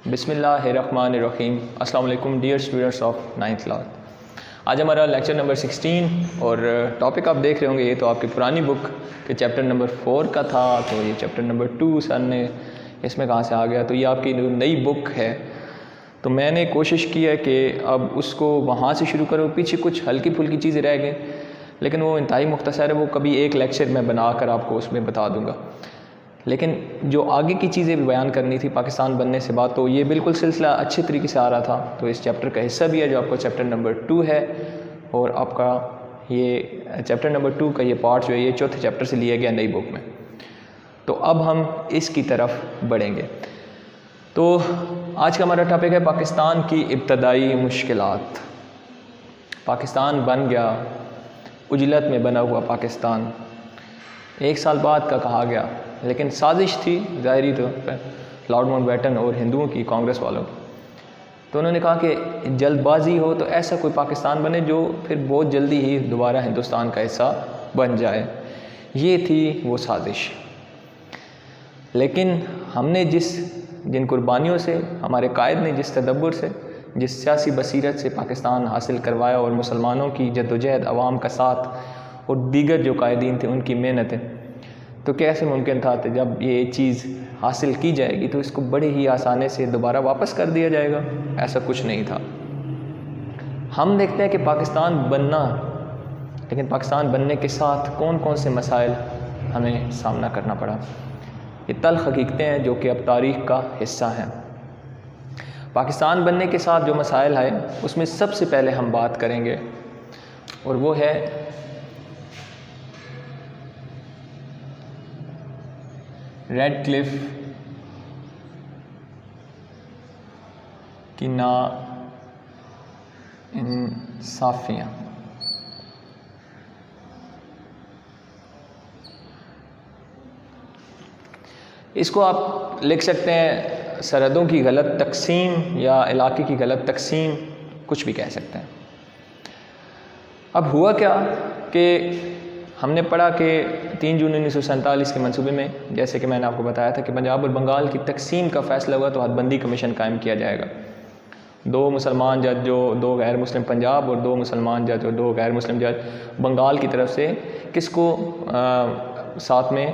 बिस्मिल्लाहिर्रहमानिर्रहीम। अस्सलाम वालेकुम dear students of 9th class. आज हमारा लेक्चर नंबर 16 और टॉपिक आप देख रहे होंगे, ये तो आपकी पुरानी बुक के चैप्टर नंबर 4 का था, तो ये चैप्टर नंबर 2 सर ने इसमें कहाँ से आ गया, तो ये आपकी नई बुक है। तो मैंने कोशिश की है कि अब उसको वहाँ से शुरू करो। पीछे कुछ हल्की फुल्की चीज़ें रह गई, लेकिन वो इंतहाई मुख्तसर है, वो कभी एक लेक्चर में बनाकर आपको उसमें बता दूँगा। लेकिन जो आगे की चीज़ें भी बयान करनी थी पाकिस्तान बनने से बात, तो ये बिल्कुल सिलसिला अच्छे तरीके से आ रहा था। तो इस चैप्टर का हिस्सा भी है जो आपका चैप्टर नंबर 2 है, और आपका ये चैप्टर नंबर 2 का ये पार्ट जो है ये चौथे चैप्टर से लिया गया नई बुक में। तो अब हम इसकी तरफ बढ़ेंगे। तो आज का हमारा टॉपिक है पाकिस्तान की इब्तदाई मुश्किलात। पाकिस्तान बन गया, उजलत में बना हुआ पाकिस्तान 1 साल बाद का कहा गया, लेकिन साजिश थी ज़ाहिरी तौर पर लॉर्ड माउंटबेटन और हिंदुओं की, कांग्रेस वालों की। तो उन्होंने कहा कि जल्दबाजी हो तो ऐसा कोई पाकिस्तान बने जो फिर बहुत जल्दी ही दोबारा हिंदुस्तान का हिस्सा बन जाए। ये थी वो साजिश। लेकिन हमने जिन कुर्बानियों से, हमारे कायद ने जिस तदब्बुर से, जिस सियासी बसीरत से पाकिस्तान हासिल करवाया, और मुसलमानों की जद्दोजहद, अवाम का साथ और दीगर जो कायदीन थे उनकी मेहनतें, तो कैसे मुमकिन था कि जब ये चीज़ हासिल की जाएगी तो इसको बड़े ही आसानी से दोबारा वापस कर दिया जाएगा। ऐसा कुछ नहीं था। हम देखते हैं कि पाकिस्तान बनना, लेकिन पाकिस्तान बनने के साथ कौन कौन से मसाइल हमें सामना करना पड़ा। ये तल्ख़ हकीकतें हैं जो कि अब तारीख़ का हिस्सा हैं। पाकिस्तान बनने के साथ जो मसाइल है उसमें सबसे पहले हम बात करेंगे, और वो है रेडक्लिफ की नाइंसाफ़ियाँ। इसको आप लिख सकते हैं सरहदों की गलत तकसीम या इलाके की गलत तकसीम, कुछ भी कह सकते हैं। अब हुआ क्या कि हमने पढ़ा कि 3 जून 1947 के मंसूबे में, जैसे कि मैंने आपको बताया था कि पंजाब और बंगाल की तकसीम का फ़ैसला हुआ तो हदबंदी कमीशन कायम किया जाएगा। 2 मुसलमान जज जो 2 गैर मुस्लिम पंजाब, और 2 मुसलमान जज और 2 गैर मुस्लिम जज बंगाल की तरफ से किसको साथ में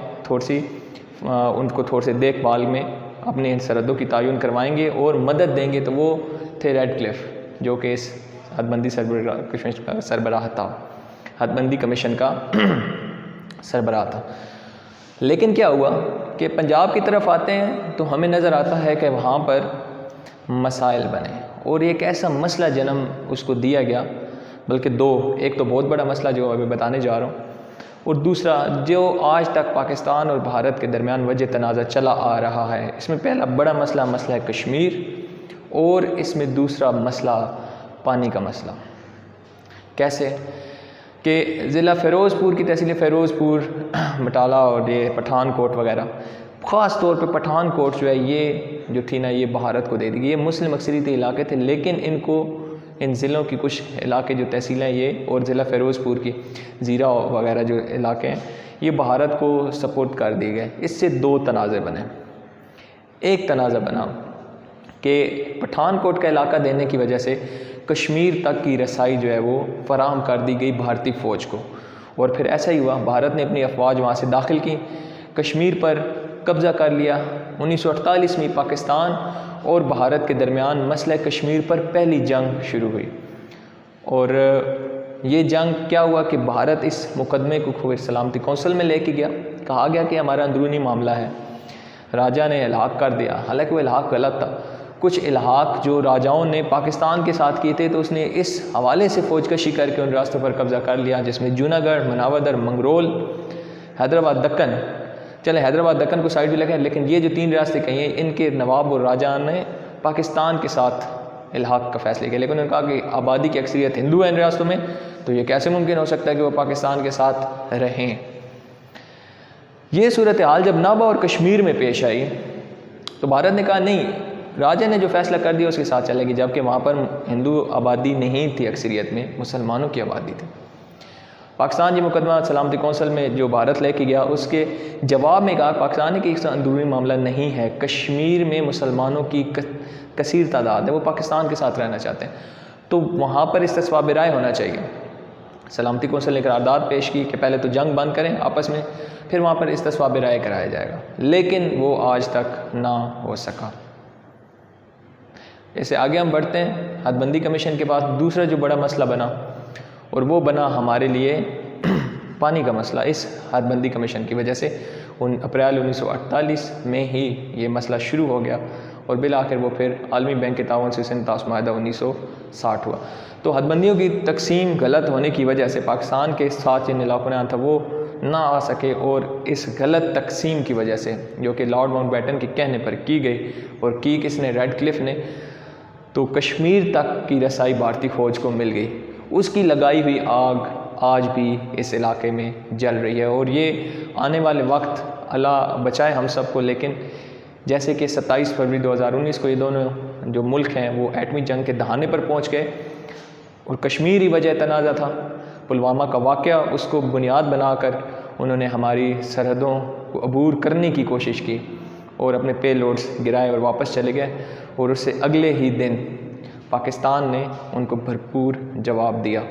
उनको थोड़ी सी देखभाल में अपनी सरहदों की तयन करवाएंगे और मदद देंगे। तो वो थे रेडक्लिफ, जो कि इस हदबंदी सरबराह था, हदबंदी कमीशन का सरबराह था। लेकिन क्या हुआ कि पंजाब की तरफ आते हैं तो हमें नज़र आता है कि वहाँ पर मसाइल बने, और एक ऐसा मसला जन्म उसको दिया गया, बल्कि 2, एक तो बहुत बड़ा मसला जो अभी बताने जा रहा हूँ, और दूसरा जो आज तक पाकिस्तान और भारत के दरमियान वजह तनाज़ा चला आ रहा है। इसमें पहला बड़ा मसला है कश्मीर, और इसमें दूसरा मसला पानी का मसला। कैसे कि ज़िला फ़िरोज़पुर की तहसील फ़िरोज़पुर, बटाला और ये पठानकोट वगैरह, ख़ास तौर पे पठानकोट जो है ये जो थी ना, ये भारत को दे दी गई। ये मुस्लिम अक्सरियती इलाके थे, लेकिन इन ज़िलों की कुछ इलाके जो तहसीलें ये, और ज़िला फ़िरोज़पुर की ज़ीरा वगैरह जो इलाके हैं, ये भारत को सपोर्ट कर दिए गए। इससे 2 तनाज़े बने। एक तनाज़ा बना कि पठानकोट का इलाका देने की वजह से कश्मीर तक की रसाई जो है वो फराहम कर दी गई भारतीय फ़ौज को, और फिर ऐसा ही हुआ, भारत ने अपनी अफवाज वहाँ से दाखिल की, कश्मीर पर कब्ज़ा कर लिया। 1948 में पाकिस्तान और भारत के दरमियान मसला कश्मीर पर पहली जंग शुरू हुई, और ये जंग क्या हुआ कि भारत इस मुकदमे को खौफ सलामती कौंसिल में लेके गया। कहा गया कि हमारा अंदरूनी मामला है, राजा ने इल्हाक कर दिया। हालांकि वो इल्हाक गलत था। कुछ इल्हाक जो राजाओं ने पाकिस्तान के साथ किए थे, तो उसने इस हवाले से फ़ौजकशी करके उन रास्तों पर कब्ज़ा कर लिया, जिसमें जूनागढ़, मनावदर, मंगरोल, हैदराबाद, दक्कन। चले हैदराबाद दक्कन को साइड भी लगे, लेकिन ये जो 3 रियासतें कही हैं, इनके नवाब और राजा ने पाकिस्तान के साथ इल्हाक का फ़ैसले किया। लेकिन उन्होंने कहा कि आबादी की अक्सरियत हिंदू है इन रियासतों में, तो ये कैसे मुमकिन हो सकता है कि वो पाकिस्तान के साथ रहें। ये सूरत हाल जब नाबा और कश्मीर में पेश आई, तो भारत ने कहा नहीं, राजा ने जो फ़ैसला कर दिया उसके साथ चलेगी, जबकि वहाँ पर हिंदू आबादी नहीं थी, अक्सरियत में मुसलमानों की आबादी थी। पाकिस्तान ये मुकदमा सलामती कौंसिल में जो भारत लेके गया, उसके जवाब में कहा पाकिस्तान की अंदरूनी मामला नहीं है, कश्मीर में मुसलमानों की कसीर तादाद है, वो पाकिस्तान के साथ रहना चाहते हैं, तो वहाँ पर इस्तिस्वाब राय होना चाहिए। सलामती कौंसिल ने करारदाद पेश की कि पहले तो जंग बंद करें आपस में, फिर वहाँ पर इस्तिस्वाब राय कराया जाएगा, लेकिन वो आज तक ना हो सका। इससे आगे हम बढ़ते हैं। हदबंदी कमीशन के बाद दूसरा जो बड़ा मसला बना, और वो बना हमारे लिए पानी का मसला। इस हदबंदी कमीशन की वजह से अप्रैल 1948 में ही ये मसला शुरू हो गया, और बिल आखिर वो फिर आलमी बैंक के ताउन से सिंध ताश माहिदा 1960 हुआ। तो हदबंदियों की तकसीम गलत होने की वजह से पाकिस्तान के साथ जिन इलाकों में था वो ना आ सके, और इस गलत तकसीम की वजह से, जो कि लॉर्ड माउंटबेटन के कहने पर की गई, और की किसने, रेडक्लिफ ने, तो कश्मीर तक की रसाई भारतीय फ़ौज को मिल गई। उसकी लगाई हुई आग आज भी इस इलाके में जल रही है, और ये आने वाले वक्त अल्लाह बचाए हम सबको, लेकिन जैसे कि 27 फरवरी 2019 को ये दोनों जो मुल्क हैं वो एटमी जंग के दहाने पर पहुंच गए, और कश्मीर ही वजह तनाज़ा था। पुलवामा का वाक़या उसको बुनियाद बनाकर उन्होंने हमारी सरहदों को अबूर करने की कोशिश की, और अपने पेलोड्स गिराए और वापस चले गए, और उससे अगले ही दिन पाकिस्तान ने उनको भरपूर जवाब दिया।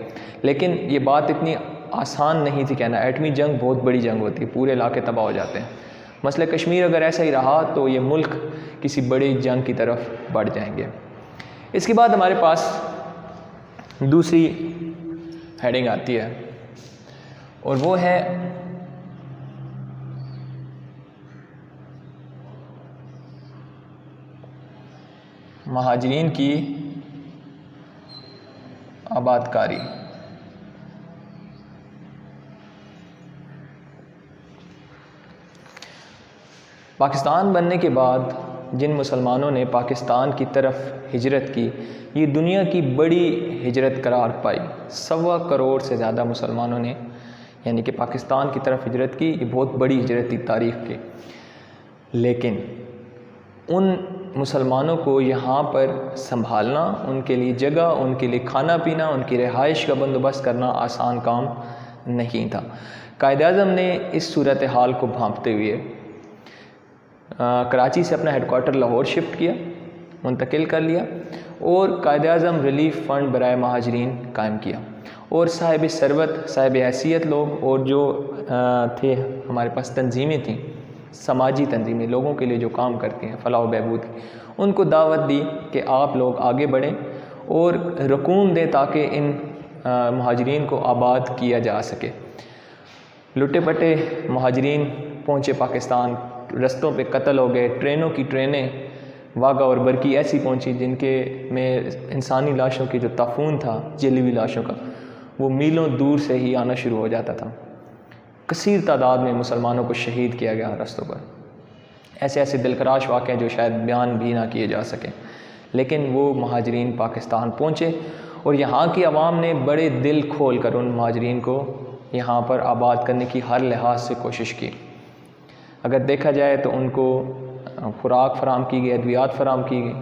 लेकिन ये बात इतनी आसान नहीं थी कहना, एटमी जंग बहुत बड़ी जंग होती है, पूरे इलाके तबाह हो जाते हैं। मसला कश्मीर अगर ऐसा ही रहा तो ये मुल्क किसी बड़ी जंग की तरफ बढ़ जाएंगे। इसके बाद हमारे पास दूसरी हेडिंग आती है, और वो है महाजरीन की आबादकारी। पाकिस्तान बनने के बाद जिन मुसलमानों ने पाकिस्तान की तरफ हिजरत की, ये दुनिया की बड़ी हिजरत करार पाई। 1.25 करोड़ से ज़्यादा मुसलमानों ने यानी कि पाकिस्तान की तरफ हिजरत की, ये बहुत बड़ी हिजरत थी तारीख़ की। लेकिन उन मुसलमानों को यहाँ पर संभालना, उनके लिए जगह, उनके लिए खाना पीना, उनकी रिहाइश का बंदोबस्त करना आसान काम नहीं था। कायद-ए-आज़म ने इस सूरत हाल को भांपते हुए कराची से अपना हेडक्वार्टर लाहौर शिफ्ट किया, मुंतकिल कर लिया, और कायद-ए-आज़म रिलीफ फ़ंड बराए महाजरीन कायम किया, और साहिब सरवत, साहिब हैसियत लोग और जो थे हमारे पास तंजीमें थीं, समाजी तंजीमें, लोगों के लिए जो काम करती हैं फलाह व बहबूद की, उनको दावत दी कि आप लोग आगे बढ़ें और रकूम दें ताकि इन महाजरीन को आबाद किया जा सके। लुटे पटे महाजरीन पहुँचे पाकिस्तान, रस्तों पे कत्ल हो गए, ट्रेनों की ट्रेनें वाघा और बरकी ऐसी पहुंची जिनके में इंसानी लाशों की जो ताफून था, जली हुई लाशों का, वो मीलों दूर से ही आना शुरू हो जाता था। कसीर तादाद में मुसलमानों को शहीद किया गया रस्तों पर। ऐसे ऐसे दिलखराश वाक़े जो शायद बयान भी ना किए जा सकें, लेकिन वो महाजरीन पाकिस्तान पहुँचे, और यहाँ की आवाम ने बड़े दिल खोल कर उन महाजरीन को यहाँ पर आबाद करने की हर लिहाज से कोशिश की। अगर देखा जाए तो उनको खुराक फराम की गई, अद्वियात फराम की गई,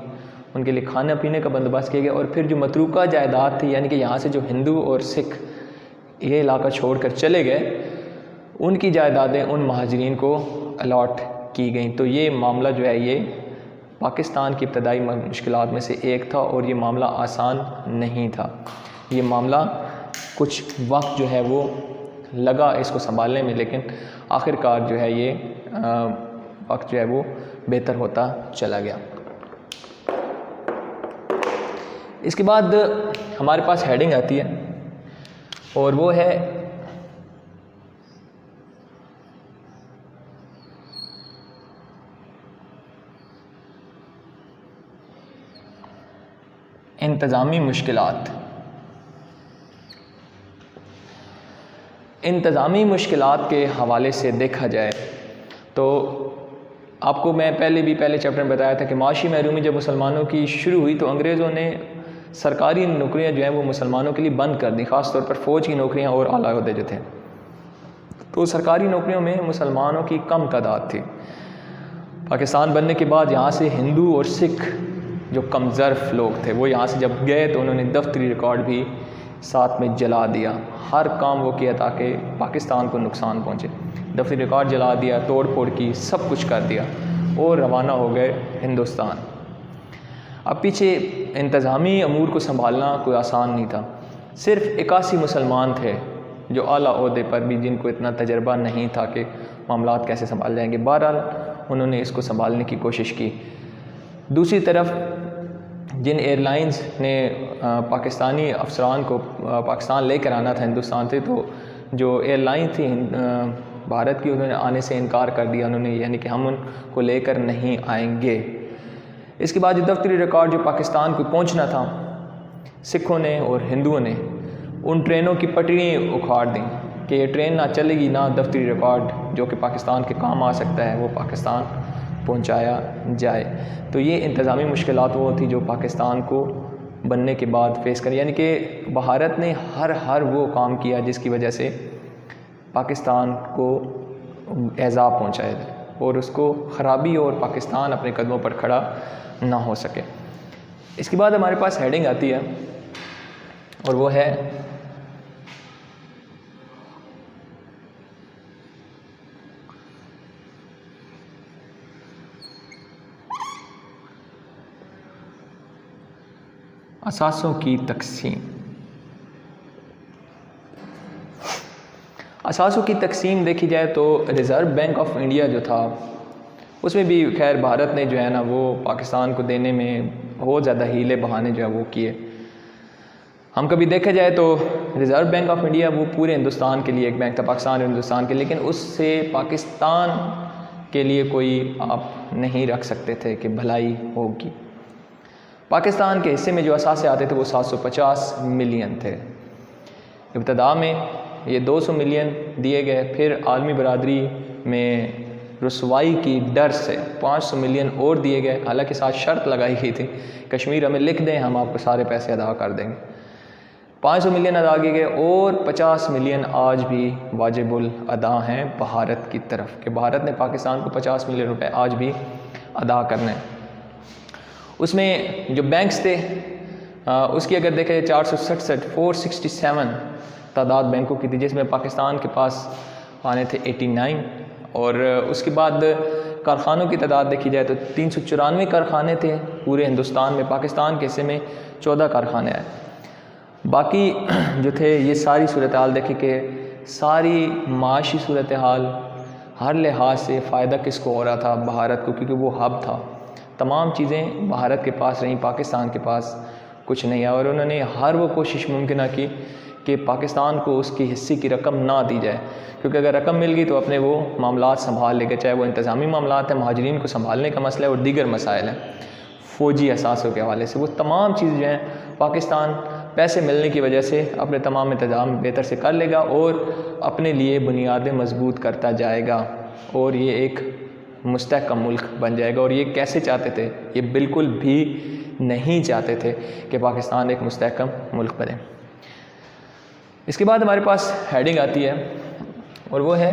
उनके लिए खाने पीने का बंदोबस्त किया गया, और फिर जो मतरूका जायदाद थी, यानी कि यहाँ से जो हिंदू और सिख ये इलाका छोड़कर चले गए, उनकी जायदादें उन महाजरीन को अलॉट की गई। तो ये मामला जो है ये पाकिस्तान की इब्तदाई मुश्किलात में से एक था, और ये मामला आसान नहीं था। ये मामला कुछ वक्त जो है वो लगा इसको संभालने में, लेकिन आखिरकार जो है ये वक्त जो है वो बेहतर होता चला गया। इसके बाद हमारे पास हेडिंग आती है, और वो है इंतज़ामी मुश्किलात। इंतज़ामी मुश्किलात के हवाले से देखा जाए तो आपको मैं पहले चैप्टर में बताया था कि माशी महरूमी जब मुसलमानों की शुरू हुई तो अंग्रेज़ों ने सरकारी नौकरियां जो हैं वो मुसलमानों के लिए बंद कर दी, ख़ास तौर पर फ़ौज की नौकरियां और आला ओहदे जो थे। तो सरकारी नौकरियों में मुसलमानों की कम तादाद थी। पाकिस्तान बनने के बाद यहाँ से हिंदू और सिख जो कमज़र्फ लोग थे वो यहाँ से जब गए तो उन्होंने दफ्तरी रिकॉर्ड भी साथ में जला दिया। हर काम वो किया ताकि पाकिस्तान को नुकसान पहुँचे। दफ्तरी रिकॉर्ड जला दिया, तोड़ फोड़ की, सब कुछ कर दिया और रवाना हो गए हिंदुस्तान। अब पीछे इंतज़ामी अमूर को संभालना कोई आसान नहीं था। सिर्फ 81 मुसलमान थे जो आला ओहदे पर भी, जिनको इतना तजर्बा नहीं था कि मामलात कैसे संभाल जाएंगे। बहरहाल उन्होंने इसको संभालने की कोशिश की। दूसरी तरफ जिन एयरलाइंस ने पाकिस्तानी अफसरान को पाकिस्तान लेकर आना था हिंदुस्तान से, तो जो एयरलाइन थी भारत की, उन्होंने आने से इनकार कर दिया। उन्होंने यानी कि हम उनको लेकर नहीं आएंगे। इसके बाद जो दफ्तरी रिकॉर्ड जो पाकिस्तान को पहुंचना था, सिखों ने और हिंदुओं ने उन ट्रेनों की पटरी उखाड़ दी कि ये ट्रेन ना चलेगी, ना दफ्तरी रिकॉर्ड जो कि पाकिस्तान के काम आ सकता है वो पाकिस्तान पहुंचाया जाए। तो ये इंतज़ामी मुश्किलात वो थी जो पाकिस्तान को बनने के बाद फेस करी। यानी कि भारत ने हर वो काम किया जिसकी वजह से पाकिस्तान को एज़ाब पहुँचाया जाए और उसको ख़राबी और पाकिस्तान अपने कदमों पर खड़ा ना हो सके। इसके बाद हमारे पास हेडिंग आती है और वो है असासों की तकसीम। असासों की तकसीम देखी जाए तो रिज़र्व बैंक ऑफ इंडिया जो था उसमें भी खैर भारत ने जो है ना वो पाकिस्तान को देने में बहुत ज़्यादा हीले बहाने जो है वो किए। हम कभी देखा जाए तो रिज़र्व बैंक ऑफ इंडिया वो पूरे हिंदुस्तान के लिए एक बैंक था, पाकिस्तान और हिंदुस्तान के, लेकिन उससे पाकिस्तान के लिए कोई आप नहीं रख सकते थे कि भलाई होगी। पाकिस्तान के हिस्से में जो असासे आते थे वो 750 मिलियन थे। इब्तदा में ये 200 मिलियन दिए गए, फिर आलमी बरादरी में रसवाई की डर से 500 मिलियन और दिए गए। हालांकि साथ शर्त लगाई गई थी, कश्मीर हमें लिख दें हम आपको सारे पैसे अदा कर देंगे। 500 मिलियन अदा किए गए और 50 मिलियन आज भी वाजिबुल अदा हैं भारत की तरफ, कि भारत ने पाकिस्तान को 50 मिलियन रुपए आज भी अदा करने हैं। उसमें जो बैंक्स थे उसकी अगर देखें 467 तादाद बैंकों की थी, जिसमें पाकिस्तान के पास आने थे 89, और उसके बाद कारखानों की तादाद देखी जाए तो 394 कारखाने थे पूरे हिंदुस्तान में। पाकिस्तान के हिस्से में 14 कारखाने आए। बाकी जो थे ये सारी सूरत हाल देखी कि सारी माशी सूरत हाल हर लिहाज से फ़ायदा किसको हो रहा था, भारत को, क्योंकि वो हब था। तमाम चीज़ें भारत के पास रहीं, पाकिस्तान के पास कुछ नहीं है। और उन्होंने हर वो कोशिश मुमकिन की कि पाकिस्तान को उसकी हिस्से की रकम ना दी जाए, क्योंकि अगर रकम मिल गई तो अपने वो मामलात संभाल लेगा, चाहे वो इंतज़ामी मामलात हैं, महाजरीन को संभालने का मसला है और दीगर मसाइल हैं फ़ौजी असासों के हवाले से। वो तमाम चीज़ें जो हैं पाकिस्तान पैसे मिलने की वजह से अपने तमाम इंतज़ाम बेहतर से कर लेगा और अपने लिए बुनियादें मजबूत करता जाएगा और ये एक मुस्तहकम मुल्क बन जाएगा। और ये कैसे चाहते थे? ये बिल्कुल भी नहीं चाहते थे कि पाकिस्तान एक मुस्तहकम मुल्क बने। इसके बाद हमारे पास हेडिंग आती है और वो है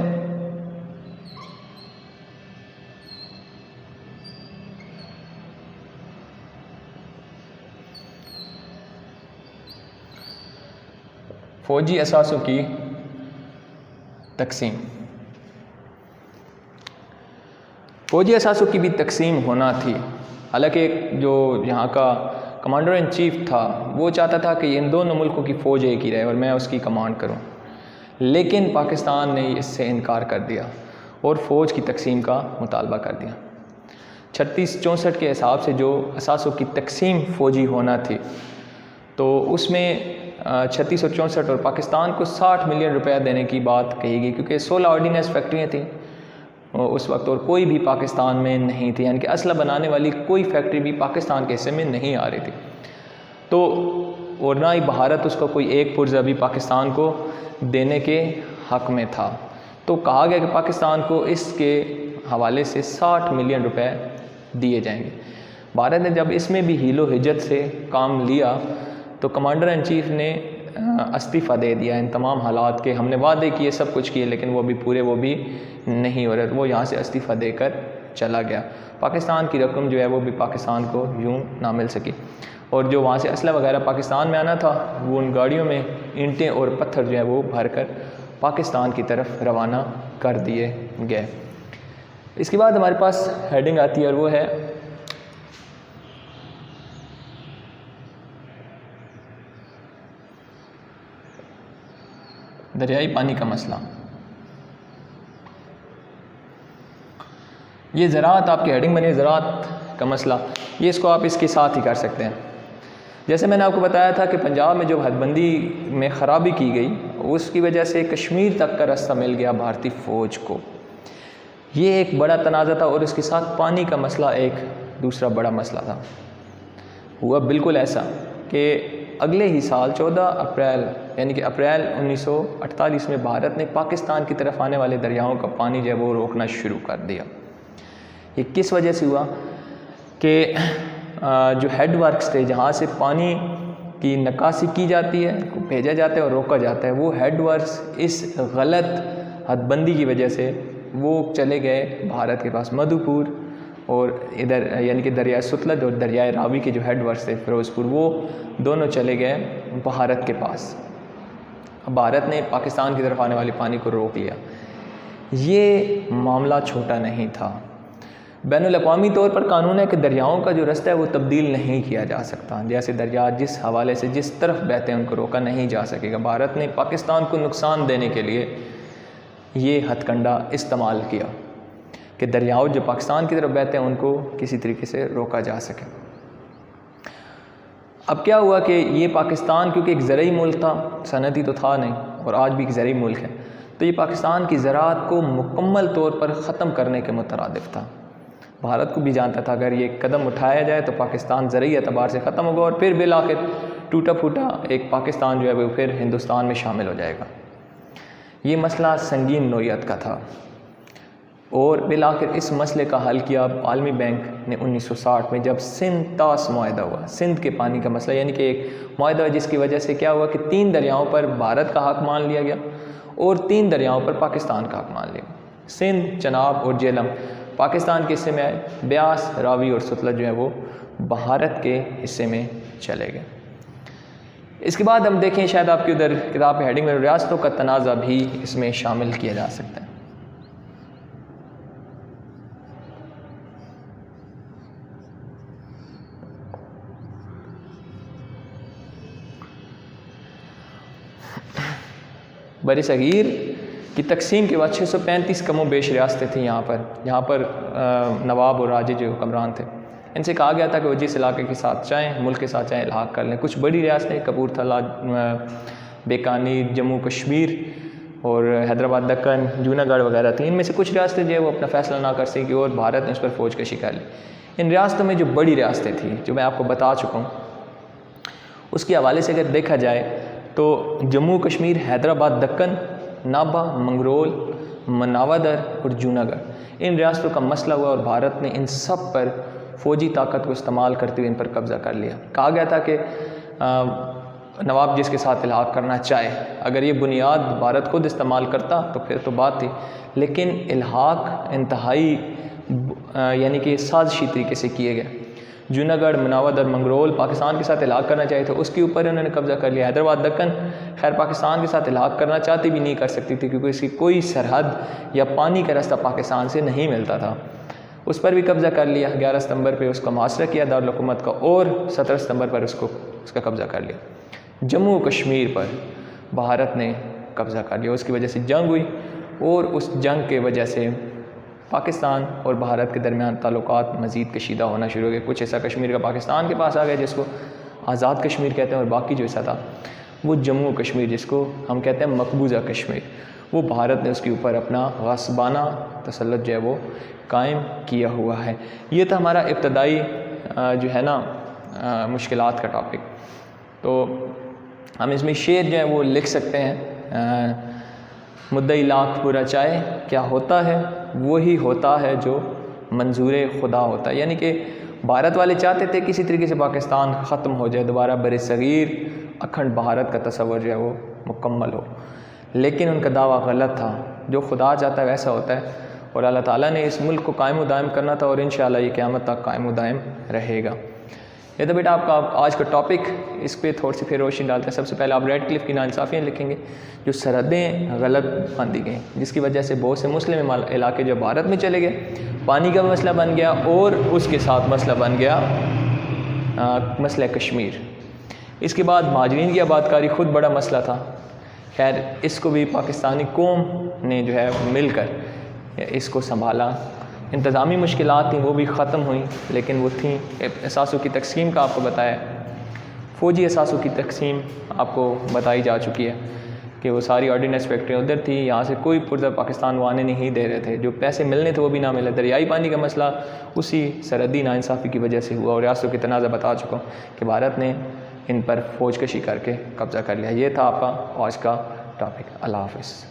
फ़ौजी असासों की तकसीम। फ़ौजी असासों की भी तकसीम होना थी। हालांकि जो यहाँ का कमांडर इन चीफ था वो चाहता था कि इन दोनों मुल्कों की फ़ौज एक ही रहे और मैं उसकी कमांड करूं, लेकिन पाकिस्तान ने इससे इनकार कर दिया और फ़ौज की तकसीम का मुतालबा कर दिया। 36-64 के हिसाब से जो असासों की तकसीम फ़ौजी होना थी तो उसमें 36 और 64 और पाकिस्तान को 60 मिलियन रुपया देने की बात कही गई, क्योंकि 16 ऑर्डिनेंस फैक्ट्रियाँ थी उस वक्त और कोई भी पाकिस्तान में नहीं थी, यानी कि असला बनाने वाली कोई फैक्ट्री भी पाकिस्तान के हिस्से में नहीं आ रही थी। तो और ना ही भारत उसका कोई एक पुर्जा भी पाकिस्तान को देने के हक़ में था। तो कहा गया कि पाकिस्तान को इसके हवाले से 60 मिलियन रुपए दिए जाएंगे। भारत ने जब इसमें भी हीलो हिज्जत से काम लिया तो कमांडर इन चीफ ने इस्तीफ़ा दे दिया इन तमाम हालात के। हमने वादे किए, सब कुछ किए, लेकिन वो भी पूरे वो भी नहीं हो रहे। वो यहाँ से इस्तीफ़ा देकर चला गया। पाकिस्तान की रकम जो है वो भी पाकिस्तान को यूँ ना मिल सकी। और जो वहाँ से असला वगैरह पाकिस्तान में आना था वो उन गाड़ियों में ईंटें और पत्थर जो है वो भरकर पाकिस्तान की तरफ रवाना कर दिए गए। इसके बाद हमारे पास हेडिंग आती है और वो है दरियाई पानी का मसला। ये ज़राअत आपकी हेडिंग बनी, ज़राअत का मसला, ये इसको आप इसके साथ ही कर सकते हैं। जैसे मैंने आपको बताया था कि पंजाब में जो हदबंदी में ख़राबी की गई उसकी वजह से कश्मीर तक का रास्ता मिल गया भारतीय फ़ौज को। ये एक बड़ा तनाज़ा था और इसके साथ पानी का मसला एक दूसरा बड़ा मसला था। हुआ बिल्कुल ऐसा कि अगले ही साल 14 अप्रैल यानी कि अप्रैल 1948 में भारत ने पाकिस्तान की तरफ आने वाले दरियाओं का पानी जो है वो रोकना शुरू कर दिया। ये किस वजह से हुआ कि जो हेड वर्क्स थे जहाँ से पानी की निकासी की जाती है, भेजा जाता है और रोका जाता है, वो हेड वर्क्स इस गलत हदबंदी की वजह से वो चले गए भारत के पास मधुपुर और इधर यानी कि दरियाए सतलज और दरियाए रावी के जो हेड वर्क्स थे फ़िरोज़पुर, वो दोनों चले गए भारत के पास। अब भारत ने पाकिस्तान की तरफ आने वाले पानी को रोक लिया। ये मामला छोटा नहीं था। बैनुल-अक़वामी तौर पर कानून है कि दरियाओं का जो रास्ता है वो तब्दील नहीं किया जा सकता। जैसे दरिया जिस हवाले से जिस तरफ बहते हैं उनको रोका नहीं जा सकेगा। भारत ने पाकिस्तान को नुकसान देने के लिए ये हथकंडा इस्तेमाल किया कि दरियाओं जो पाकिस्तान की तरफ बहते हैं उनको किसी तरीके से रोका जा सके। अब क्या हुआ कि ये पाकिस्तान क्योंकि एक ज़रई मुल्क था, सनती तो था नहीं और आज भी एक ज़रई मुल्क है, तो ये पाकिस्तान की ज़राअत को मुकम्मल तौर पर ख़त्म करने के मुतरादिफ था। भारत को भी जानता था अगर ये कदम उठाया जाए तो पाकिस्तान ज़रई एतबार से ख़त्म होगा और फिर बिल आखिर टूटा फूटा एक पाकिस्तान जो है वो फिर हिंदुस्तान में शामिल हो जाएगा। ये मसला संगीन नोयत का था और बिल आखिर इस मसले का हल किया आलमी बैंक ने 1960 में, जब सिंध तास मुआहदा हुआ। सिंध के पानी का मसला यानी कि एक मुआहदा जिसकी वजह से क्या हुआ कि 3 दरियाओं पर भारत का हक़ मान लिया गया और 3 दरियाओं पर पाकिस्तान का हक़ मान लिया। सिंध, चनाब और जेहलम पाकिस्तान के हिस्से में आए, ब्यास, रावी और सतलज जो है वो भारत के हिस्से में चले गए। इसके बाद हम देखें शायद आपकी उधर किताब की हेडिंग में रियासतों का तनाज़ा भी इसमें शामिल किया जा सकता है। बर सग़ीर की तकसीम के बाद 635 कमो बेश रियासतें थीं यहाँ पर नवाब और राजे जो हुक्मरान थे, इनसे कहा गया था कि वो जिस इलाके के साथ चाहें, मुल्क के साथ चाहें, इल्हाक़ कर लें। कुछ बड़ी रियासतें कपूरथला, बीकानेर, जम्मू कश्मीर और हैदराबाद, दक्कन, जूनागढ़ वगैरह थी। इनमें से कुछ रियासतें जो है वो अपना फ़ैसला ना कर सकी और भारत ने उस पर फ़ौज कशी कर ली। इन रियासतों में जो बड़ी रियासतें थी जो मैं आपको बता चुका हूँ, उसके हवाले से अगर देखा जाए तो जम्मू कश्मीर, हैदराबाद, दक्कन, नाभा, मंगरोल, मनावादर और जूनागढ़, इन रियासतों का मसला हुआ और भारत ने इन सब पर फ़ौजी ताकत को इस्तेमाल करते हुए इन पर कब्ज़ा कर लिया। कहा गया था कि नवाब जिसके साथ इल्हाक़ करना चाहे, अगर ये बुनियाद भारत खुद इस्तेमाल करता तो फिर तो बात थी, लेकिन इल्हाक़ इंतहाई यानी कि साजिशी तरीके से किए गए। जूनागढ़, मनावादर, मंगरोल पाकिस्तान के साथ इल्हाक़ करना चाहिए था, उसके ऊपर इन्होंने कब्ज़ा कर लिया। हैदराबाद, दक्कन खैर पाकिस्तान के साथ इल्हाक़ करना चाहती भी नहीं कर सकती थी क्योंकि इसकी कोई सरहद या पानी का रास्ता पाकिस्तान से नहीं मिलता था, उस पर भी कब्ज़ा कर लिया। 11 सितंबर पर उसका मुहासरा किया दारुल हुकूमत का और 17 सितंबर पर उसका कब्ज़ा कर लिया। जम्मू कश्मीर पर भारत ने कब्ज़ा कर लिया, उसकी वजह से जंग हुई और उस जंग के वजह से पाकिस्तान और भारत के दरमियान ताल्लुकात मज़ीद कशीदा होना शुरू हो गए। कुछ हिस्सा कश्मीर का पाकिस्तान के पास आ गया जिसको आज़ाद कश्मीर कहते हैं, और बाकी जो हिस्सा था वो जम्मू कश्मीर जिसको हम कहते हैं मकबूजा कश्मीर, वो भारत ने उसके ऊपर अपना ग़ासबाना तसल्लुत जो है वो कायम किया हुआ है। ये था हमारा इब्तदाई जो है ना मुश्किलात का टॉपिक। तो हम इसमें शेर जो है वो लिख सकते हैं, मुद्दई लाख बुरा चाहे क्या होता है वही होता है जो मंजूर खुदा होता है। यानी कि भारत वाले चाहते थे किसी तरीके से पाकिस्तान ख़त्म हो जाए, दोबारा बर सग़ीर अखंड भारत का तस्वर जो है वो मुकम्मल हो, लेकिन उनका दावा गलत था। जो खुदा चाहता है वैसा होता है और अल्लाह ताला ने इस मुल्क को कायम दायम करना था और इंशाअल्लाह ये क़यामत तक कायम दायम रहेगा। ये तो बेटा आपका आज का टॉपिक, इस पर थोड़ी सी फिर रोशनी डालते हैं। सबसे पहले आप रेडक्लिफ की नाइंसाफ़ियाँ लिखेंगे, जो सरहदें गलत बांधी गई, जिसकी वजह से बहुत से मुस्लिम इलाके जो भारत में चले गए, पानी का मसला बन गया, और उसके साथ मसला बन गया मसला कश्मीर। इसके बाद महाजरीन की आबादकारी ख़ुद बड़ा मसला था। खैर इसको भी पाकिस्तानी कौम ने जो है मिलकर इसको संभाला। इंतज़ामी मुश्किलात थी वो भी ख़त्म हुई, लेकिन वो थी असासों की तकसीम का आपको बताया, फ़ौजी असासों की तकसीम आपको बताई जा चुकी है कि वो सारी ऑर्डिनेंस फैक्ट्रियाँ उधर थी, यहाँ से कोई पुर्जा पाकिस्तान वो आने नहीं दे रहे थे, जो पैसे मिलने थे वो भी ना मिले। दरियाई पानी का मसला उसी सरहदी नाइंसाफ़ी की वजह से हुआ, और रियासतों की तनाज़ा बता चुका हूँ कि भारत ने इन पर फ़ौज कशी करके कब्ज़ा कर लिया। ये था आपका आज का टॉपिक। अल्लाह हाफ़िज़।